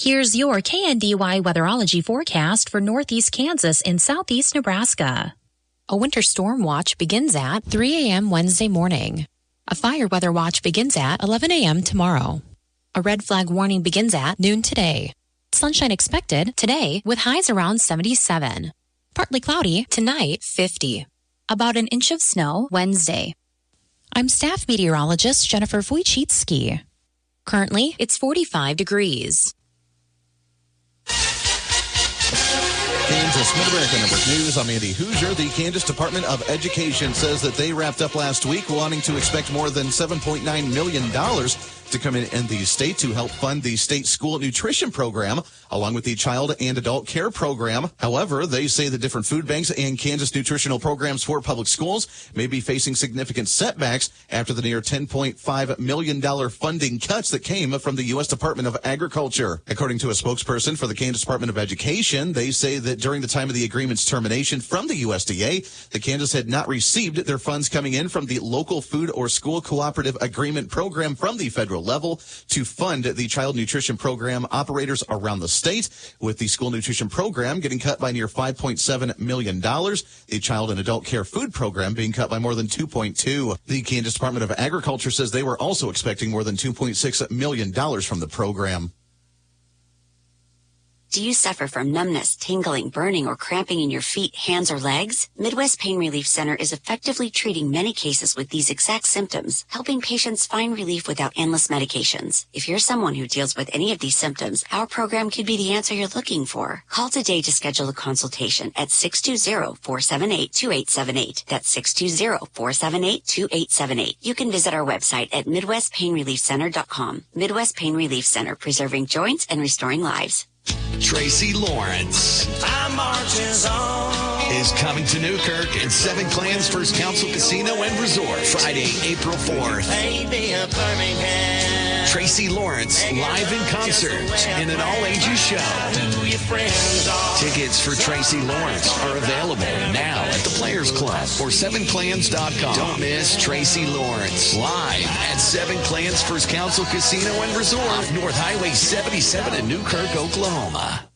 Here's your KNDY weatherology forecast for northeast Kansas and southeast Nebraska. A winter storm watch begins at 3 a.m. Wednesday morning. A fire weather watch begins at 11 a.m. tomorrow. A red flag warning begins at noon today. Sunshine expected today with highs around 77. Partly cloudy tonight, 50. About an inch of snow Wednesday. I'm staff meteorologist Jennifer Wojcicki. Currently, it's 45 degrees. Kansas Mid-America Network News. I'm Andy Hoosier. The Kansas Department of Education says that they wrapped up last week wanting to expect more than $7.9 million to come in the state to help fund the state school nutrition program, along with the child and adult care program. However, they say the different food banks and Kansas nutritional programs for public schools may be facing significant setbacks after the near $10.5 million funding cuts that came from the U.S. Department of Agriculture. According to a spokesperson for the Kansas Department of Education, they say that during the time of the agreement's termination from the USDA, the Kansas had not received their funds coming in from the local food or school cooperative agreement program from the federal level to fund the child nutrition program operators around the state, with the school nutrition program getting cut by near $5.7 million, the child and adult care food program being cut by more than $2.2. The Kansas Department of Agriculture says they were also expecting more than $2.6 million from the program. Do you suffer from numbness, tingling, burning, or cramping in your feet, hands, or legs? Midwest Pain Relief Center is effectively treating many cases with these exact symptoms, helping patients find relief without endless medications. If you're someone who deals with any of these symptoms, our program could be the answer you're looking for. Call today to schedule a consultation at 620-478-2878. That's 620-478-2878. You can visit our website at MidwestPainReliefCenter.com. Midwest Pain Relief Center, preserving joints and restoring lives. Tracy Lawrence is coming to Newkirk at Seven Clans First Council Casino and Resort Friday, April 4th. Tracy Lawrence live in concert in an all-ages show. Tickets for Tracy Lawrence are available now at the Players Club or sevenclans.com. Don't miss Tracy Lawrence live at Seven Clans First Council Casino and Resort off North Highway 77 in Newkirk, Oklahoma.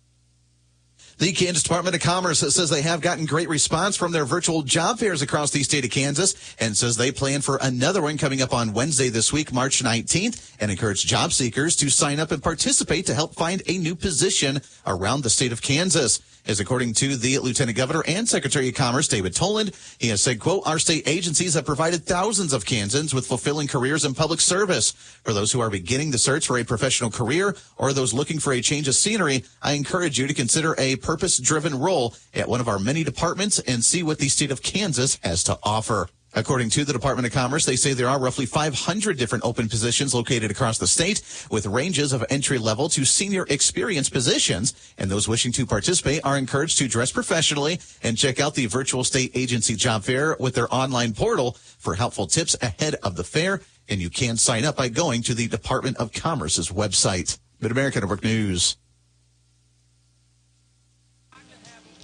The Kansas Department of Commerce says they have gotten great response from their virtual job fairs across the state of Kansas, and says they plan for another one coming up on Wednesday this week, March 19th, and encourage job seekers to sign up and participate to help find a new position around the state of Kansas. As according to the Lieutenant Governor and Secretary of Commerce, David Toland, he has said, quote, "Our state agencies have provided thousands of Kansans with fulfilling careers in public service. For those who are beginning the search for a professional career or those looking for a change of scenery, I encourage you to consider a purpose-driven role at one of our many departments and see what the state of Kansas has to offer." According to the Department of Commerce, they say there are roughly 500 different open positions located across the state, with ranges of entry-level to senior experience positions, and those wishing to participate are encouraged to dress professionally and check out the virtual state agency job fair with their online portal for helpful tips ahead of the fair, and you can sign up by going to the Department of Commerce's website. Mid-America Network News.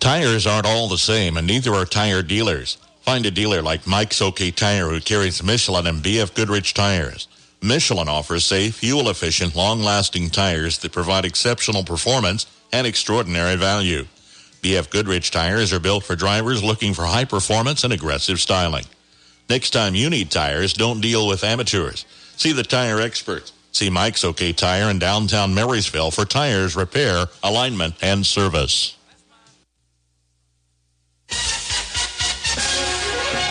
Tires aren't all the same, and neither are tire dealers. Find a dealer like Mike's OK Tire, who carries Michelin and BF Goodrich tires. Michelin offers safe, fuel-efficient, long-lasting tires that provide exceptional performance and extraordinary value. BF Goodrich tires are built for drivers looking for high performance and aggressive styling. Next time you need tires, don't deal with amateurs. See the tire experts. See Mike's OK Tire in downtown Marysville for tires, repair, alignment, and service.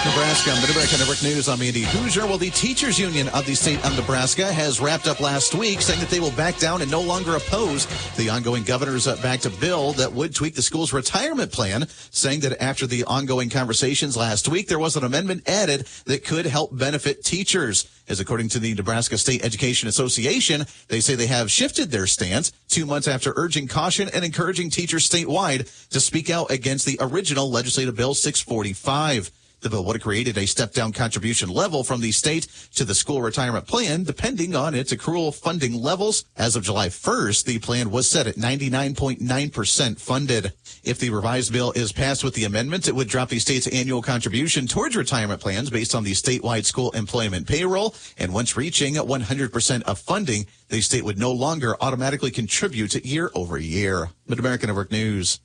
Nebraska, Mid-America Network News. I'm Andy Hoosier. Well, the Teachers Union of the state of Nebraska has wrapped up last week, saying that they will back down and no longer oppose the ongoing governor's backed a bill that would tweak the school's retirement plan, saying that after the ongoing conversations last week, there was an amendment added that could help benefit teachers. As according to the Nebraska State Education Association, they say they have shifted their stance 2 months after urging caution and encouraging teachers statewide to speak out against the original legislative bill 645. The bill would have created a step-down contribution level from the state to the school retirement plan, depending on its accrual funding levels. As of July 1st, the plan was set at 99.9% funded. If the revised bill is passed with the amendments, it would drop the state's annual contribution towards retirement plans based on the statewide school employment payroll. And once reaching 100% of funding, the state would no longer automatically contribute year over year. Mid-America Network News.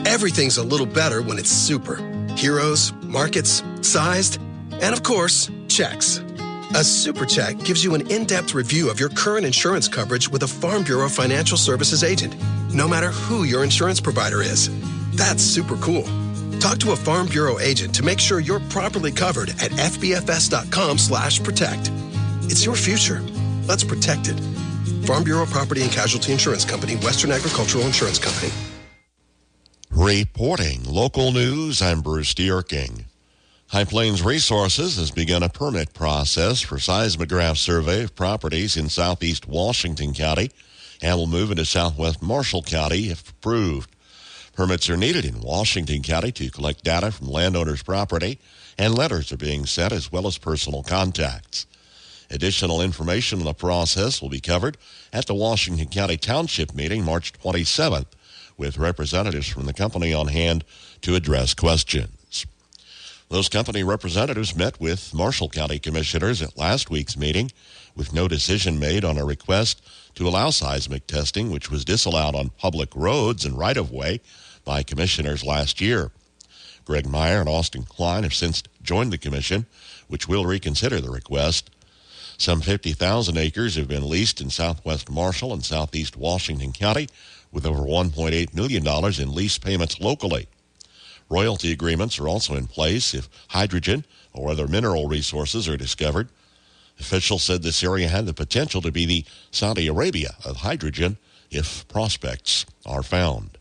Everything's a little better when it's super. Heroes, markets, sized, and of course, checks. A super check gives you an in-depth review of your current insurance coverage with a Farm Bureau Financial Services agent, no matter who your insurance provider is. That's super cool. Talk to a Farm Bureau agent to make sure you're properly covered at fbfs.com/protect. It's your future. Let's protect it. Farm Bureau Property and Casualty Insurance Company, Western Agricultural Insurance Company. Reporting local news, I'm Bruce Dierking. High Plains Resources has begun a permit process for seismograph survey of properties in southeast Washington County and will move into southwest Marshall County if approved. Permits are needed in Washington County to collect data from landowners' property, and letters are being sent as well as personal contacts. Additional information on the process will be covered at the Washington County Township meeting March 27th, with representatives from the company on hand to address questions. Those company representatives met with Marshall County commissioners at last week's meeting, with no decision made on a request to allow seismic testing, which was disallowed on public roads and right-of-way by commissioners last year. Greg Meyer and Austin Klein have since joined the commission, which will reconsider the request. Some 50,000 acres have been leased in southwest Marshall and southeast Washington County, with over $1.8 million in lease payments locally. Royalty agreements are also in place if hydrogen or other mineral resources are discovered. Officials said this area had the potential to be the Saudi Arabia of hydrogen if prospects are found.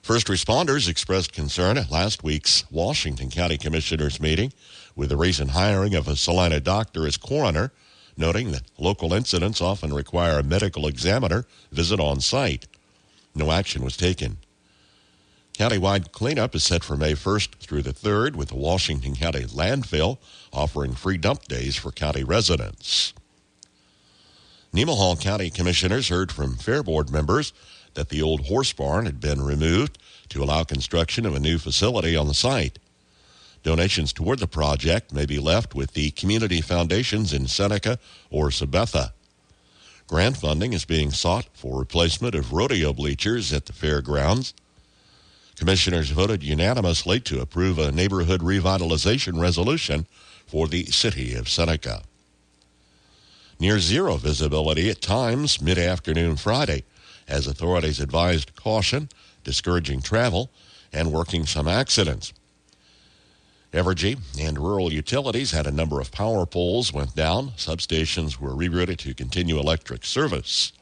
First responders expressed concern at last week's Washington County Commissioners meeting with the recent hiring of a Salina doctor as coroner, noting that local incidents often require a medical examiner visit on site. No action was taken. Countywide cleanup is set for May 1st through the 3rd, with the Washington County landfill offering free dump days for county residents. Nemaha County commissioners heard from Fair Board members that the old horse barn had been removed to allow construction of a new facility on the site. Donations toward the project may be left with the community foundations in Seneca or Sabetha. Grant funding is being sought for replacement of rodeo bleachers at the fairgrounds. Commissioners voted unanimously to approve a neighborhood revitalization resolution for the city of Seneca. Near zero visibility at times mid-afternoon Friday, as authorities advised caution, discouraging travel, and working some accidents. Evergy and rural utilities had a number of power poles went down. Substations were rerouted to continue electric service.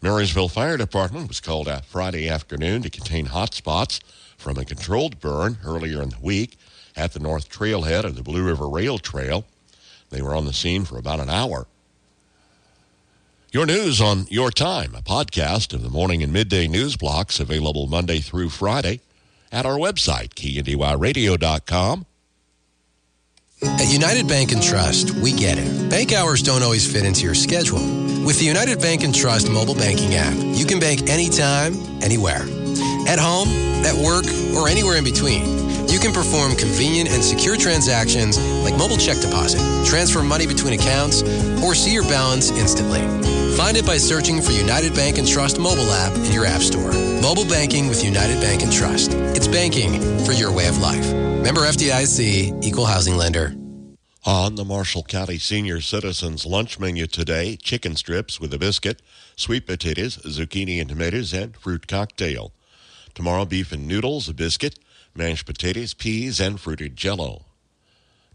Marysville Fire Department was called out Friday afternoon to contain hot spots from a controlled burn earlier in the week at the North Trailhead of the Blue River Rail Trail. They were on the scene for about an hour. Your news on your time, a podcast of the morning and midday news blocks available Monday through Friday at our website, KNDYradio.com. At United Bank & Trust, we get it. Bank hours don't always fit into your schedule. With the United Bank & Trust mobile banking app, you can bank anytime, anywhere. At home, at work, or anywhere in between. You can perform convenient and secure transactions like mobile check deposit, transfer money between accounts, or see your balance instantly. Find it by searching for United Bank & Trust mobile app in your app store. Mobile banking with United Bank & Trust. It's banking for your way of life. Member FDIC, Equal Housing Lender. On the Marshall County Senior Citizens lunch menu today, chicken strips with a biscuit, sweet potatoes, zucchini and tomatoes, and fruit cocktail. Tomorrow, beef and noodles, a biscuit, mashed potatoes, peas, and fruited jello.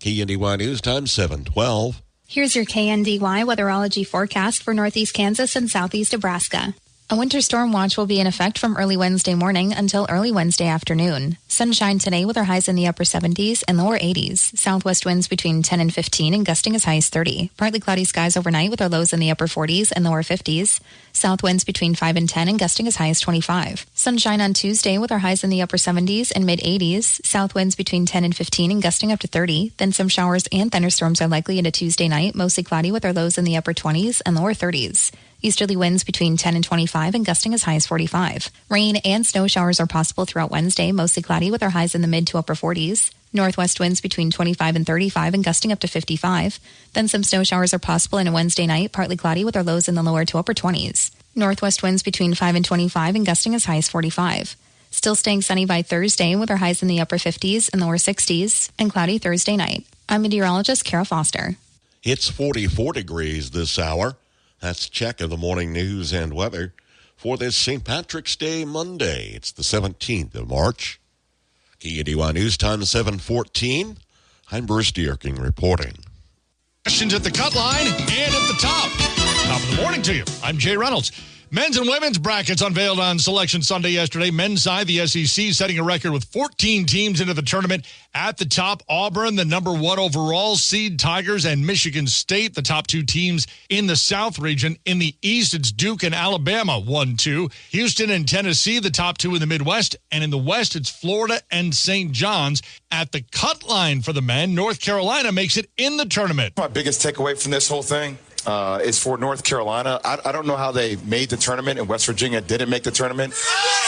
KNDY News Time, 7:12. Here's your KNDY weatherology forecast for northeast Kansas and southeast Nebraska. A winter storm watch will be in effect from early Wednesday morning until early Wednesday afternoon. Sunshine today with our highs in the upper 70s and lower 80s. Southwest winds between 10 and 15 and gusting as high as 30. Partly cloudy skies overnight with our lows in the upper 40s and lower 50s. South winds between 5 and 10 and gusting as high as 25. Sunshine on Tuesday with our highs in the upper 70s and mid 80s. South winds between 10 and 15 and gusting up to 30. Then some showers and thunderstorms are likely into Tuesday night, mostly cloudy with our lows in the upper 20s and lower 30s. Easterly winds between 10 and 25 and gusting as high as 45. Rain and snow showers are possible throughout Wednesday, mostly cloudy with our highs in the mid to upper 40s. Northwest winds between 25 and 35 and gusting up to 55. Then some snow showers are possible in Wednesday night, partly cloudy with our lows in the lower to upper 20s. Northwest winds between 5 and 25 and gusting as high as 45. Still staying sunny by Thursday with our highs in the upper 50s and lower 60s, and cloudy Thursday night. I'm meteorologist Kara Foster. It's 44 degrees this hour. That's a check of the morning news and weather for this St. Patrick's Day Monday. It's the 17th of March. KNDY News Time 7:14. I'm Bruce Dierking reporting. Questions at the cut line and at the top. Top of the morning to you. I'm Jay Reynolds. Men's and women's brackets unveiled on Selection Sunday yesterday. Men's side, the SEC, setting a record with 14 teams into the tournament. At the top, Auburn, the number 1 overall seed, Tigers, and Michigan State, the top 2 teams in the South region. In the East, it's Duke and Alabama, 1-2. Houston and Tennessee, the top 2 in the Midwest. And in the West, it's Florida and St. John's. At the cut line for the men, North Carolina makes it in the tournament. My biggest takeaway from this whole thing is for North Carolina. I don't know how they made the tournament, and West Virginia didn't make the tournament.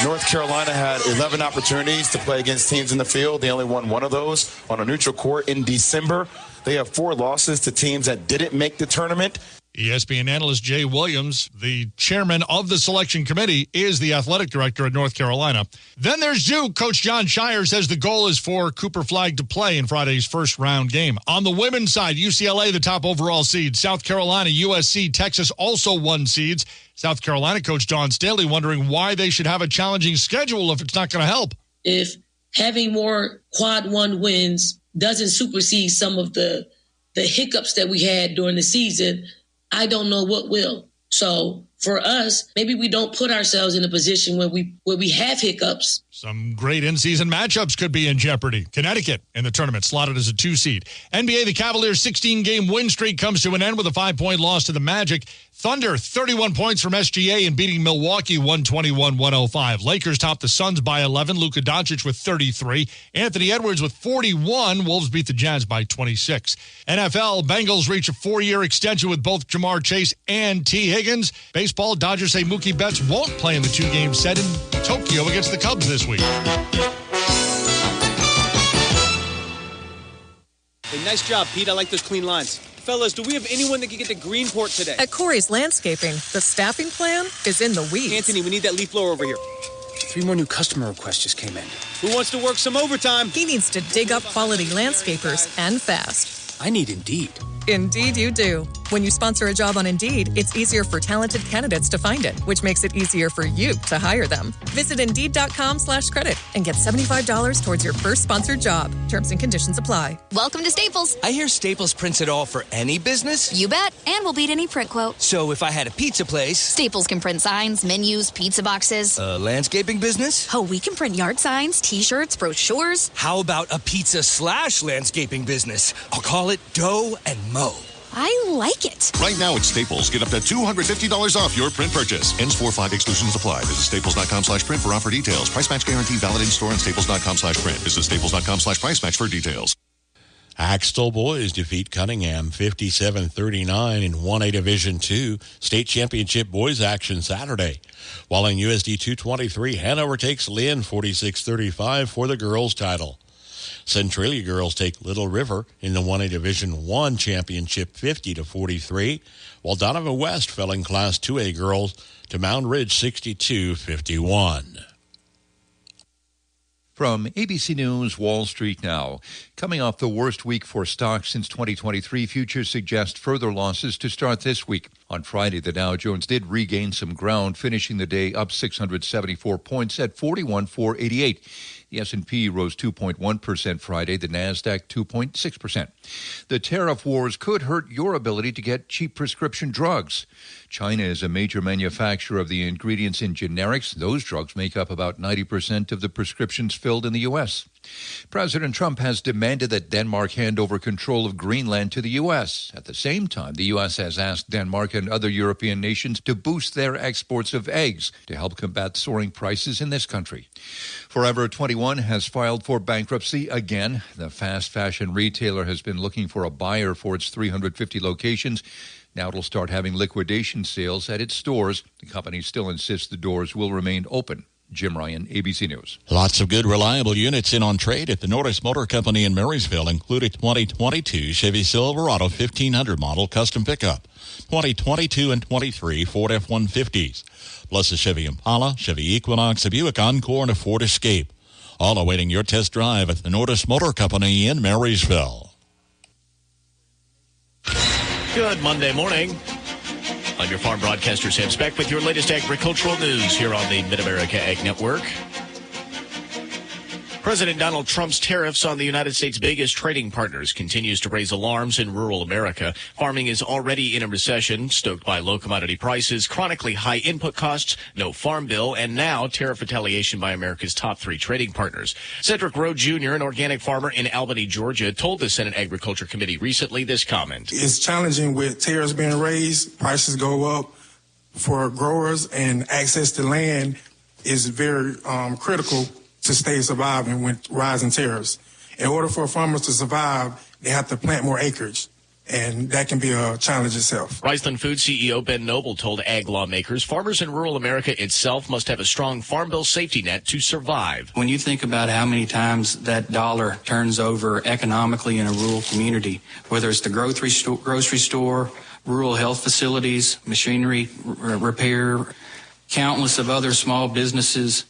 North Carolina had 11 opportunities to play against teams in the field. They only won 1 of those on a neutral court in December. They have 4 losses to teams that didn't make the tournament. ESPN analyst Jay Williams, the chairman of the selection committee, is the athletic director at North Carolina. Then there's Duke. Coach John Shire says the goal is for Cooper Flagg to play in Friday's first round game. On the women's side, UCLA, the top overall seed. South Carolina, USC, Texas also 1 seeds. South Carolina coach Dawn Staley wondering why they should have a challenging schedule if it's not going to help. If having more quad 1 wins doesn't supersede some of the hiccups that we had during the season, I don't know what will. So for us, maybe we don't put ourselves in a position where we have hiccups. Some great in-season matchups could be in jeopardy. Connecticut in the tournament, slotted as a 2 seed. NBA, the Cavaliers' 16-game win streak comes to an end with a 5-point loss to the Magic. Thunder, 31 points from SGA in beating Milwaukee, 121-105. Lakers top the Suns by 11. Luka Doncic with 33. Anthony Edwards with 41. Wolves beat the Jazz by 26. NFL, Bengals reach a 4-year extension with both Jamar Chase and T. Higgins. Baseball, Dodgers say Mookie Betts won't play in the 2-game set in Tokyo against the Cubs this week. Hey, nice job, Pete. I like those clean lines. Fellas, do we have anyone that can get to Greenport today? At Corey's Landscaping, the staffing plan is in the weeds. Anthony, we need that leaf blower over here. 3 more new customer requests just came in. Who wants to work some overtime? He needs to dig up quality landscapers and fast. I need Indeed. Indeed you do. When you sponsor a job on Indeed, it's easier for talented candidates to find it, which makes it easier for you to hire them. Visit Indeed.com/credit and get $75 towards your first sponsored job. Terms and conditions apply. Welcome to Staples. I hear Staples prints it all for any business. You bet. And we'll beat any print quote. So if I had a pizza place... Staples can print signs, menus, pizza boxes. A landscaping business? Oh, we can print yard signs, T-shirts, brochures. How about a pizza/landscaping business? I'll call it Dough and Mow. I like it. Right now at Staples, get up to $250 off your print purchase. Ends 4/5 exclusions apply. Visit staples.com/print for offer details. Price match guarantee valid in store and staples.com/print. Visit staples.com/price match for details. Axtell boys defeat Cunningham 57-39 in 1A Division II state championship boys action Saturday. While in USD 223, Hanover takes Lynn 46-35 for the girls title. Centralia girls take Little River in the 1A Division I championship 50-43, while Donovan West fell in Class 2A girls to Mound Ridge 62-51. From ABC News, Wall Street Now. Coming off the worst week for stocks since 2023, futures suggest further losses to start this week. On Friday, the Dow Jones did regain some ground, finishing the day up 674 points at 41,488. The S&P rose 2.1% Friday, the Nasdaq 2.6%. The tariff wars could hurt your ability to get cheap prescription drugs. China is a major manufacturer of the ingredients in generics. Those drugs make up about 90% of the prescriptions filled in the U.S. President Trump has demanded that Denmark hand over control of Greenland to the U.S. At the same time, the U.S. has asked Denmark and other European nations to boost their exports of eggs to help combat soaring prices in this country. Forever 21 has filed for bankruptcy again. The fast fashion retailer has been looking for a buyer for its 350 locations. Now it'll start having liquidation sales at its stores. The company still insists the doors will remain open. Jim Ryan, ABC News. Lots of good, reliable units in on trade at the Norris Motor Company in Marysville, including 2022 Chevy Silverado 1500 model custom pickup, 2022 and 23 Ford F-150s, plus a Chevy Impala, Chevy Equinox, a Buick Encore, and a Ford Escape. All awaiting your test drive at the Norris Motor Company in Marysville. Good Monday morning. I'm your farm broadcaster, Sam Speck, with your latest agricultural news here on the Mid-America Ag Network. President Donald Trump's tariffs on the United States' biggest trading partners continues to raise alarms in rural America. Farming is already in a recession, stoked by low commodity prices, chronically high input costs, no farm bill, and now tariff retaliation by America's top three trading partners. Cedric Rowe Jr., an organic farmer in Albany, Georgia, told the Senate Agriculture Committee recently this comment. It's challenging with tariffs being raised, prices go up for growers, and access to land is very critical to stay surviving with rising tariffs. In order for farmers to survive, they have to plant more acreage, and that can be a challenge itself. Riceland Food CEO Ben Noble told ag lawmakers farmers in rural America itself must have a strong farm bill safety net to survive. When you think about how many times that dollar turns over economically in a rural community, whether it's the grocery store, rural health facilities, machinery repair, countless of other small businesses,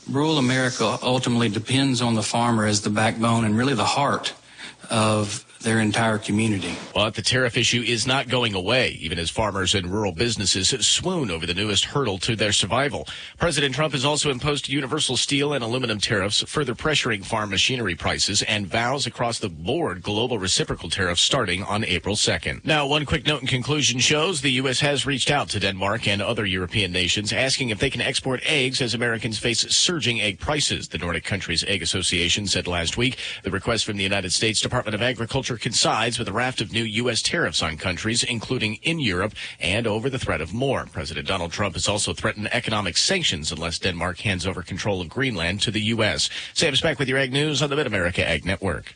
rural America ultimately depends on the farmer as the backbone and really the heart of their entire community. But the tariff issue is not going away, even as farmers and rural businesses swoon over the newest hurdle to their survival. President Trump has also imposed universal steel and aluminum tariffs, further pressuring farm machinery prices, and vows across the board global reciprocal tariffs starting on April 2nd. Now, one quick note in conclusion shows the U.S. has reached out to Denmark and other European nations asking if they can export eggs as Americans face surging egg prices. The Nordic Countries Egg Association said last week the request from the United States Department of Agriculture coincides with a raft of new U.S. tariffs on countries, including in Europe, and over the threat of more. President Donald Trump has also threatened economic sanctions unless Denmark hands over control of Greenland to the U.S. Sam Speck with your Ag News on the Mid-America Ag Network.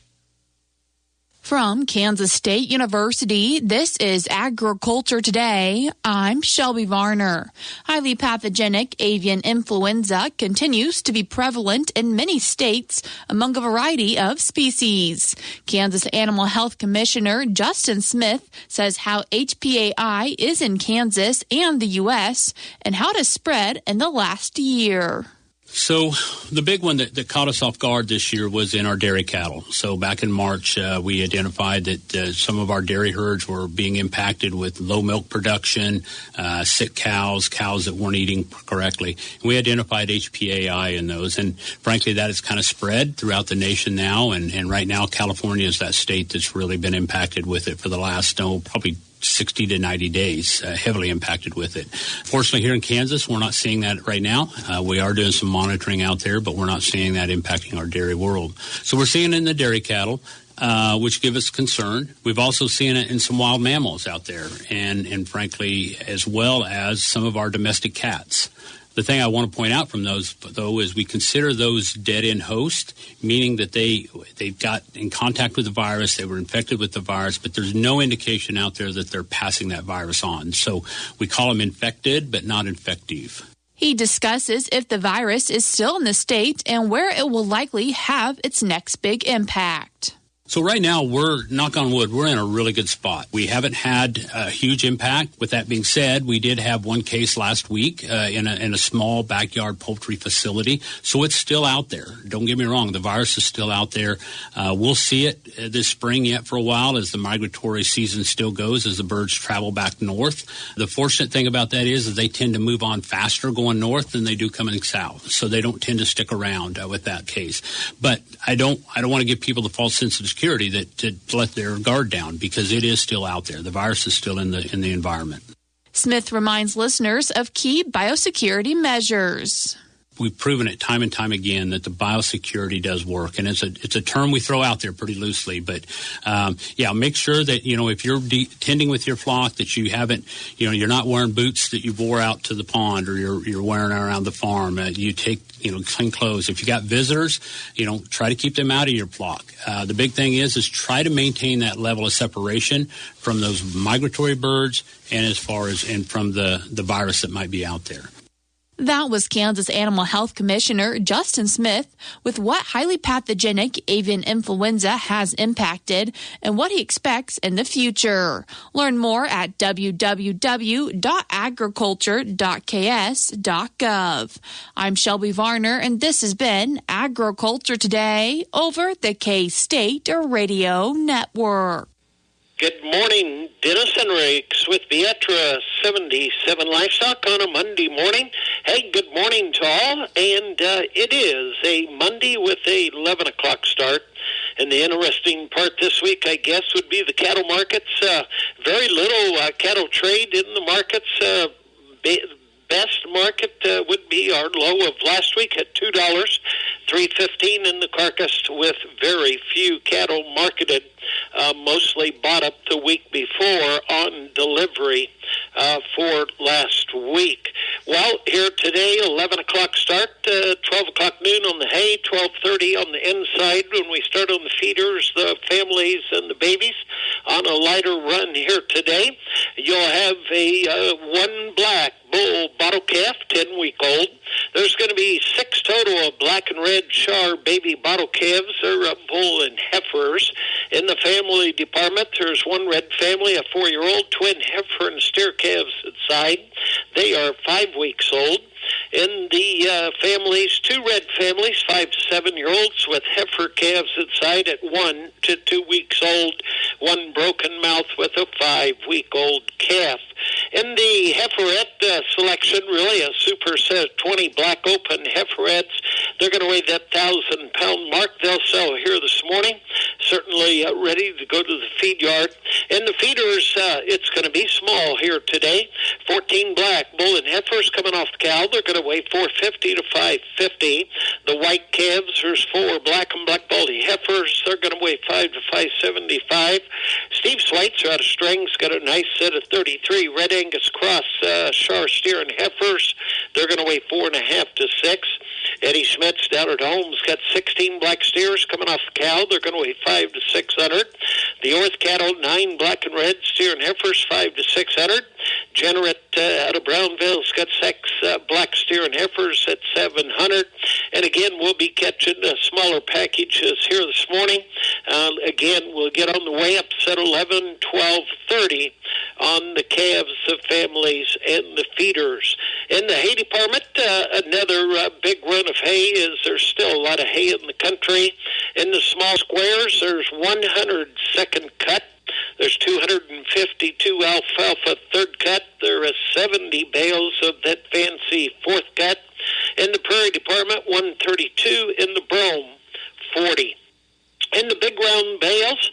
From Kansas State University, this is Agriculture Today. I'm Shelby Varner. Highly pathogenic avian influenza continues to be prevalent in many states among a variety of species. Kansas Animal Health Commissioner Justin Smith says how HPAI is in Kansas and the U.S. and how it has spread in the last year. So the big one that caught us off guard this year was in our dairy cattle. So back in March, we identified that some of our dairy herds were being impacted with low milk production, sick cows that weren't eating correctly. And we identified HPAI in those. And frankly, that has kind of spread throughout the nation now. And right now, California is that state that's really been impacted with it for the last, probably 60 to 90 days, heavily impacted with it. Fortunately, here in Kansas, we're not seeing that right now. We are doing some monitoring out there, but we're not seeing that impacting our dairy world. So we're seeing it in the dairy cattle, which give us concern. We've also seen it in some wild mammals out there, and frankly, as well as some of our domestic cats. The thing I want to point out from those, though, is we consider those dead-end hosts, meaning that they got in contact with the virus, they were infected with the virus, but there's no indication out there that they're passing that virus on. So we call them infected, but not infective. He discusses if the virus is still in the state and where it will likely have its next big impact. So right now, knock on wood, we're in a really good spot. We haven't had a huge impact. With that being said, we did have one case last week in a small backyard poultry facility. So it's still out there. Don't get me wrong. The virus is still out there. We'll see it this spring yet for a while as the migratory season still goes, as the birds travel back north. The fortunate thing about that is they tend to move on faster going north than they do coming south. So they don't tend to stick around with that case. But I don't want to give people the false sense of security that to let their guard down, because it is still out there. The virus is still in the environment. Smith reminds listeners of key biosecurity measures. We've proven it time and time again that the biosecurity does work, and it's a term we throw out there pretty loosely. But make sure that if you're tending with your flock, that you haven't, you're not wearing boots that you wore out to the pond, or you're wearing around the farm. You take clean clothes. If you got visitors, try to keep them out of your flock. The big thing is try to maintain that level of separation from those migratory birds and from the virus that might be out there. That was Kansas Animal Health Commissioner Justin Smith with what highly pathogenic avian influenza has impacted and what he expects in the future. Learn more at www.agriculture.ks.gov. I'm Shelby Varner, and this has been Agriculture Today over the K-State Radio Network. Good morning, Dennis Enriques with Vietra 77 Livestock on a Monday morning. Hey, good morning to all, and it is a Monday with a 11 o'clock start. And the interesting part this week, I guess, would be the cattle markets. Very little cattle trade in the markets. Best market would be our low of last week at $2, $3.15 in the carcass, with very few cattle marketed, mostly bought up the week before on delivery for last week. Well, here today, 11 o'clock start, 12 o'clock noon on the hay, 12:30 on the inside when we start on the feeders, the families, and the babies on a lighter run here today. You'll have a one black bull bottle calf, 10-week-old. There's going to be 6 total of black and red char baby bottle calves. They're bull and heifers. In the family department, there's one red family, a 4-year-old, twin heifer and steer calves inside. They are 5 weeks old. In the families, 2 red families, 5 to 7-year-olds with heifer calves inside at 1 to 2 weeks old, one broken mouth with a 5-week-old calf. In the heiferette selection, really a super set of 20 black open heiferettes. They're going to weigh that 1,000-pound mark. They'll sell here this morning. Certainly ready to go to the feed yard. In the feeders, it's going to be small here today. 14 black bull and heifers coming off the cow. They're going to weigh 450 to 550. The white calves, there's 4 black and black baldy heifers. They're going to weigh 5 to 575. Steve Sweit's out of Strings got a nice set of 33 red Angus cross char steer and heifers. They're going to weigh 4.5 to 6. Eddie Schmitz down at Holmes got 16 black steers coming off the cow. They're going to weigh 5 to 600. The Orth cattle, 9 black and red steer and heifers, 5 to 600. Generate out of Brownville's got 6 black steer and heifers at 700. And again, we'll be catching smaller packages here this morning. Again, we'll get on the way up at 11, 12:30 on the calves, the families, and the feeders. In the hay department, another big run of hay is there's still a lot of hay in the country. In the small squares, there's 100 second cut. There's 252 alfalfa third cut. There are 70 bales of that fancy fourth cut. In the prairie department, 132. In the brome, 40. In the big round bales,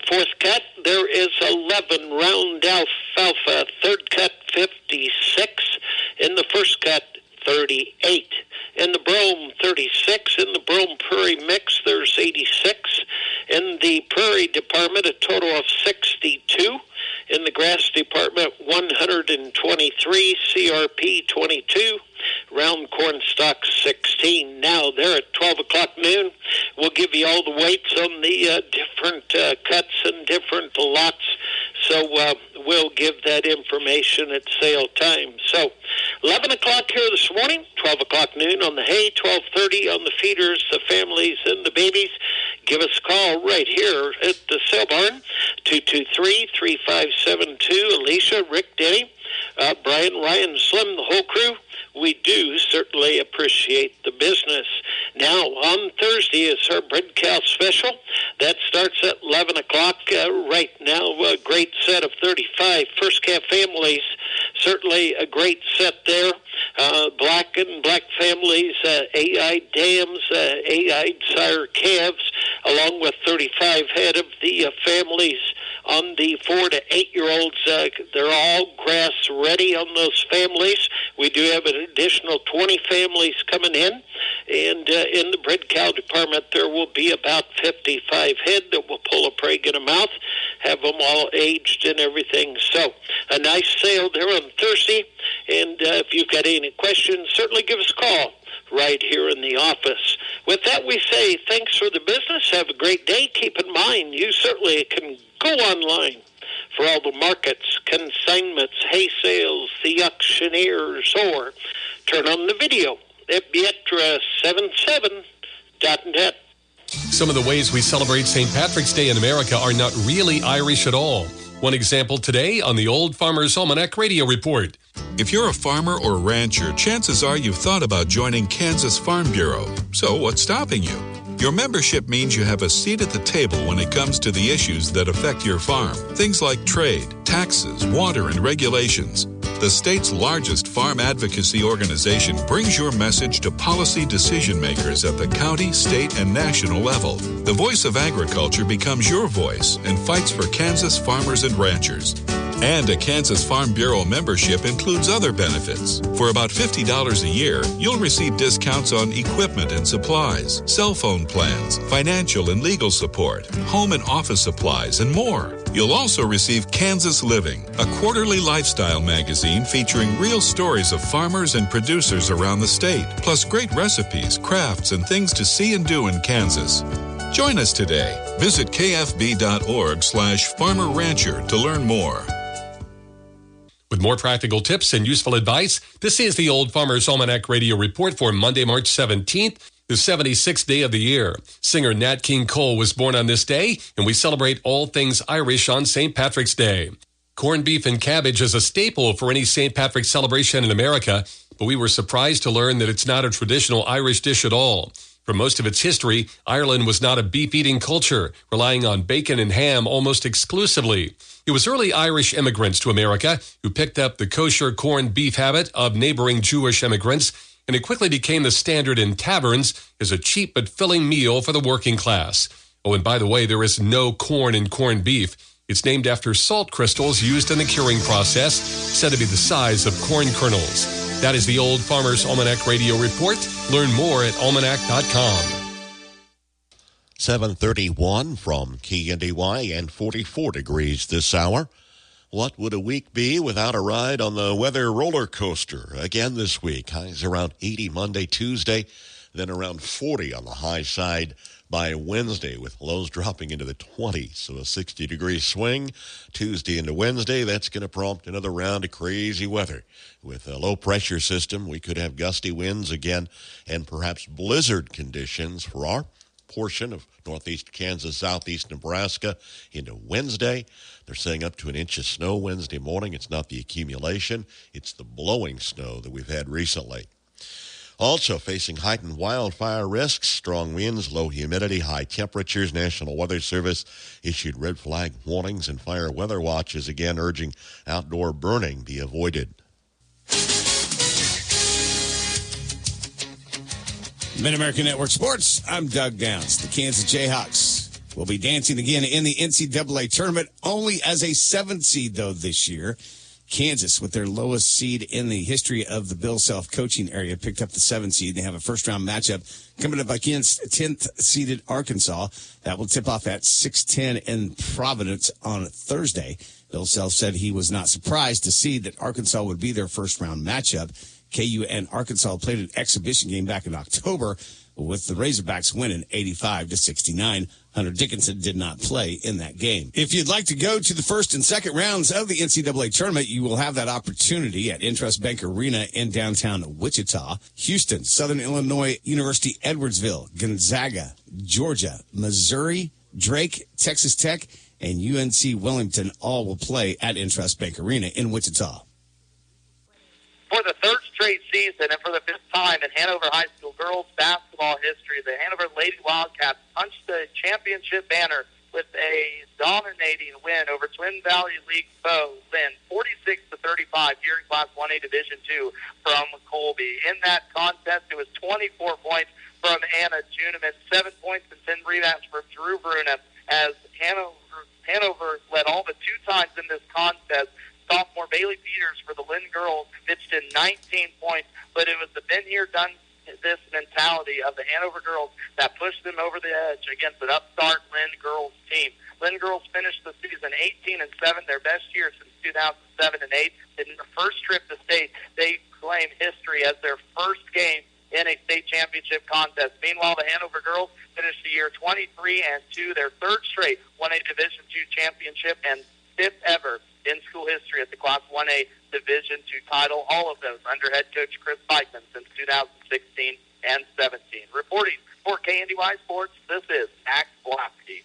fourth cut, there is 11 round alfalfa third cut, 56. In the first cut, 38. In the brome, 36. In the brome prairie mix, there's 86. In the prairie department, a total of 62. In the grass department, 123. CRP, 22. Round corn stock, 16. Now, there at 12 o'clock noon, we'll give you all the weights on the different cuts and different lots. So we'll give that information at sale time. So 11 o'clock here this morning, 12 o'clock noon on the hay, 12:30 on the feeders, the families, and the babies. give us a call right here at the Sale Barn, 223-3572. Alicia, Rick, Denny, Brian, Ryan, Slim, the whole crew. We do certainly appreciate the business. Now, on Thursday is our Bread Cow special. That starts at 11 o'clock. Right now, a great set of 35 first calf families. Certainly a great set there. Black and black families, AI dams, AI sire calves, along with 35 head of the families on the 4 to 8-year-olds. They're all grass ready on those families. We do have an additional 20 families coming in. And in the bread cow department, there will be about 55 head that will pull a prig in a mouth, have them all aged and everything. So a nice sale there on Thursday. And if you've got any questions, certainly give us a call right here in the office. With that, we say thanks for the business. Have a great day. Keep in mind, you certainly can go online for all the markets, consignments, hay sales, the auctioneers, or turn on the video at Bietra77.net. Some of the ways we celebrate St. Patrick's Day in America are not really Irish at all. One example today on the Old Farmer's Almanac Radio Report. If you're a farmer or rancher, chances are you've thought about joining Kansas Farm Bureau. So what's stopping you? Your membership means you have a seat at the table when it comes to the issues that affect your farm. Things like trade, taxes, water, and regulations. The state's largest farm advocacy organization brings your message to policy decision makers at the county, state, and national level. The voice of agriculture becomes your voice and fights for Kansas farmers and ranchers. And a Kansas Farm Bureau membership includes other benefits. For about $50 a year, you'll receive discounts on equipment and supplies, cell phone plans, financial and legal support, home and office supplies, and more. You'll also receive Kansas Living, a quarterly lifestyle magazine featuring real stories of farmers and producers around the state, plus great recipes, crafts, and things to see and do in Kansas. Join us today. Visit kfb.org/farmer-rancher to learn more. With more practical tips and useful advice, this is the Old Farmer's Almanac Radio Report for Monday, March 17th, the 76th day of the year. Singer Nat King Cole was born on this day, and we celebrate all things Irish on St. Patrick's Day. Corned beef and cabbage is a staple for any St. Patrick's celebration in America, but we were surprised to learn that it's not a traditional Irish dish at all. For most of its history, Ireland was not a beef-eating culture, relying on bacon and ham almost exclusively. It was early Irish immigrants to America who picked up the kosher corned beef habit of neighboring Jewish immigrants, and it quickly became the standard in taverns as a cheap but filling meal for the working class. Oh, and by the way, there is no corn in corned beef. It's named after salt crystals used in the curing process, said to be the size of corn kernels. That is the Old Farmer's Almanac Radio Report. Learn more at almanac.com. 7:31 from KNDY and 44 degrees this hour. What would a week be without a ride on the weather roller coaster? Again this week, highs around 80 Monday, Tuesday, then around 40 on the high side by Wednesday, with lows dropping into the 20s. So a 60-degree swing Tuesday into Wednesday. That's going to prompt another round of crazy weather. With a low-pressure system, we could have gusty winds again and perhaps blizzard conditions for our portion of northeast Kansas, southeast Nebraska into Wednesday. They're saying up to an inch of snow Wednesday morning. It's not the accumulation, it's the blowing snow that we've had recently. Also facing heightened wildfire risks, strong winds, low humidity, high temperatures. National Weather Service issued red flag warnings and fire weather watches, again urging outdoor burning be avoided. Mid-American Network Sports, I'm Doug Downs. The Kansas Jayhawks will be dancing again in the NCAA tournament, only as a 7th seed, though, this year. Kansas, with their lowest seed in the history of the Bill Self coaching area, picked up the 7th seed. They have a first-round matchup coming up against 10th-seeded Arkansas. That will tip off at 6:10 in Providence on Thursday. Bill Self said he was not surprised to see that Arkansas would be their first-round matchup. KU and Arkansas played an exhibition game back in October, with the Razorbacks winning 85-69. Hunter Dickinson did not play in that game. If you'd like to go to the first and second rounds of the NCAA tournament, you will have that opportunity at Intrust Bank Arena in downtown Wichita. Houston, Southern Illinois University, Edwardsville, Gonzaga, Georgia, Missouri, Drake, Texas Tech, and UNC Wellington all will play at Intrust Bank Arena in Wichita. For the third straight season and for the fifth time in Hanover High School girls basketball history, the Hanover Lady Wildcats punched the championship banner with a dominating win over Twin Valley League foe Lynn, 46-35 here in Class 1A Division II from Colby. In that contest, it was 24 points from Anna Juneman, 7 points and 10 rebounds from Drew Bruna, as Hanover led all but 2 times in this contest. Sophomore Bailey Peters for the Lynn girls pitched in 19 points, but it was the been here, done this mentality of the Hanover girls that pushed them over the edge against an upstart Lynn girls team. Lynn girls finished the season 18-7, their best year since 2007 and 8. In their first trip to state, they claim history as their first game in a state championship contest. Meanwhile, the Hanover girls finished the year 23-2, their third straight 1A Division II championship and fifth ever in school history at the Class 1A Division II title. All of those under head coach Chris Pikeman since 2016 and 17. Reporting for KNDY Sports, this is Max Blasky.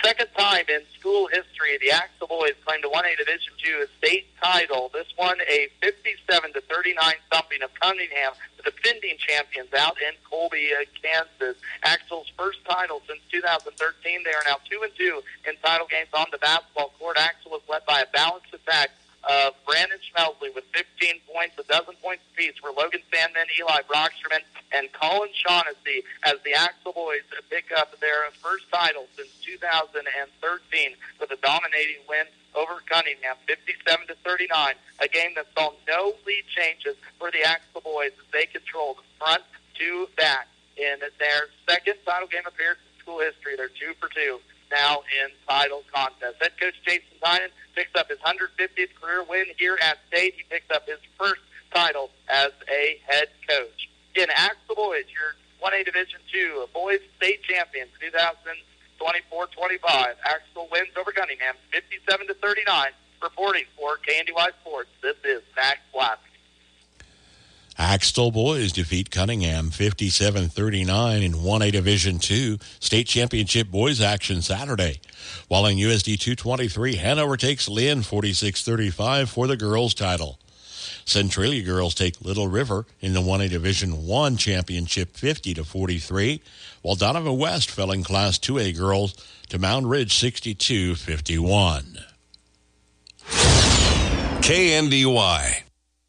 Second time in school history, the Axel boys claimed a 1A Division II state title. This one a 57-39 thumping of Cunningham, the defending champions out in Colby, Kansas. Axel's first title since 2013. They are now 2-2 in title games on the basketball court. Axel was led by a balanced attack of Brandon Schmelsley with 15 points, a dozen points apiece for Logan Sandman, Eli Brocksterman, and Colin Shaughnessy as the Axel boys pick up their first title since 2013 with a dominating win over Cunningham, 57-39, a game that saw no lead changes for the Axel boys as they controlled front to back in their second title game appearance in school history. They're 2 for 2 now in title contest. Head coach Jason Tynan picks up his 150th career win here at state. He picks up his first title as a head coach. Again, Axel boys, your 1A Division II boys state champions, 2024-25. Axel wins over Cunningham, 57-39. Reporting for KNDY Sports, this is Max Black. Axtell boys defeat Cunningham 57-39 in 1A Division II state championship boys action Saturday. While in USD 223, Hanover takes Lynn 46-35 for the girls title. Centralia girls take Little River in the 1A Division I championship 50-43, while Donovan West fell in Class 2A girls to Mound Ridge 62-51. KNDY.